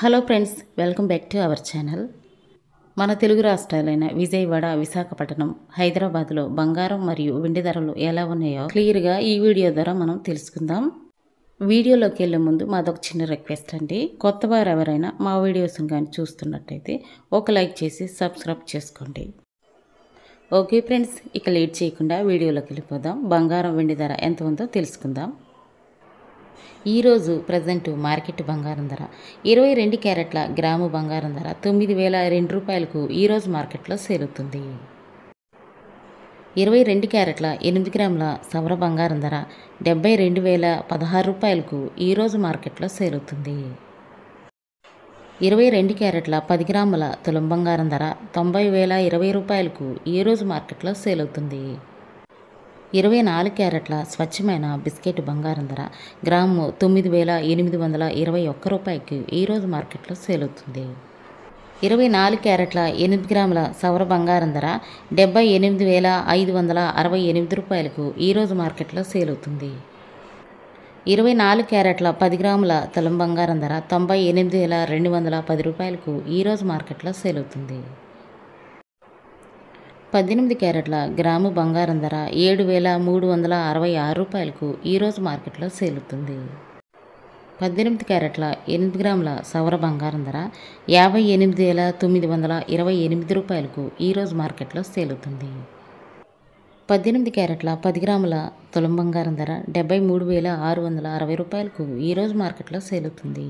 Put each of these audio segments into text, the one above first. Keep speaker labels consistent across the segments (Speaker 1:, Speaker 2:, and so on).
Speaker 1: Hello friends, welcome back to our channel. మన తెలుగు రాష్ట్రాలైన విజయవాడ, విశాఖపట్నం, హైదరాబాద్లో బంగారం మరియు వెండి ధరలు ఎలా ఉన్నాయో క్లియర్గా ఈ వీడియో ద్వారా మనం తెలుసుకుందాం. వీడియోలోకి వెళ్ళే ముందు మాదొక చిన్న రిక్వెస్ట్ అండి. కొత్త వారు ఎవరైనా మా వీడియోస్ కానీ చూస్తున్నట్టయితే ఒక లైక్ చేసి సబ్స్క్రైబ్ చేసుకోండి. ఓకే ఫ్రెండ్స్, ఇక లేట్ చేయకుండా వీడియోలోకి వెళ్ళిపోదాం. బంగారం వెండి ధర ఎంత ఉందో తెలుసుకుందాం. ఈరోజు ప్రజెంట్ మార్కెట్ బంగారం ధర 22 క్యారెట్ల గ్రాము బంగారం ధర 9,002 రూపాయలకు ఈరోజు మార్కెట్లో సేల్ అవుతుంది. 22 క్యారెట్ల 8 గ్రాముల సవర బంగారం ధర 72,016 రూపాయలకు ఈరోజు మార్కెట్లో సేల్ అవుతుంది. 22 క్యారెట్ల 10 గ్రాముల తులం బంగారం ధర 90,020 రూపాయలకు ఈరోజు మార్కెట్లో సేల్ అవుతుంది. 24 క్యారెట్ల స్వచ్ఛమైన బిస్కెట్ బంగారం ధర గ్రాము 9,821 రూపాయకి ఈరోజు మార్కెట్లో సేల్ అవుతుంది. 24 క్యారెట్ల 8 గ్రాముల సవర బంగారం ధర 78,568 రూపాయలకు ఈరోజు మార్కెట్లో సేల్ అవుతుంది. 24 క్యారెట్ల 10 గ్రాముల తులం బంగారం ధర 98,210 రూపాయలకు ఈరోజు మార్కెట్లో సేల్ అవుతుంది. 18 క్యారెట్ల గ్రాము బంగారం ధర 7,366 రూపాయలకు ఈరోజు మార్కెట్లో సేల్ అవుతుంది. 18 క్యారెట్ల 8 గ్రాముల సవర బంగారం ధర 58,928 రూపాయలకు ఈరోజు మార్కెట్లో సేల్ అవుతుంది. 18 క్యారెట్ల 10 గ్రాముల తులం బంగారం ధర 73,660 రూపాయలకు ఈరోజు మార్కెట్లో సేల్ అవుతుంది.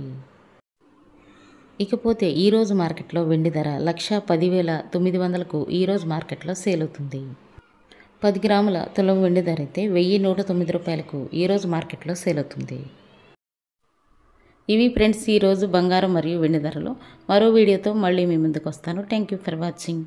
Speaker 1: ఇకపోతే ఈరోజు మార్కెట్లో వెండి ధర 1,10,900కు ఈరోజు మార్కెట్లో సేల్ అవుతుంది. 10 గ్రాముల తులం వెండి ధర అయితే 1,109 రూపాయలకు ఈరోజు మార్కెట్లో సేల్ అవుతుంది. ఇవి ఫ్రెండ్స్ ఈరోజు బంగారం మరియు వెండి ధరలు. మరో వీడియోతో మళ్ళీ మీ ముందుకు వస్తాను. Thank you for watching.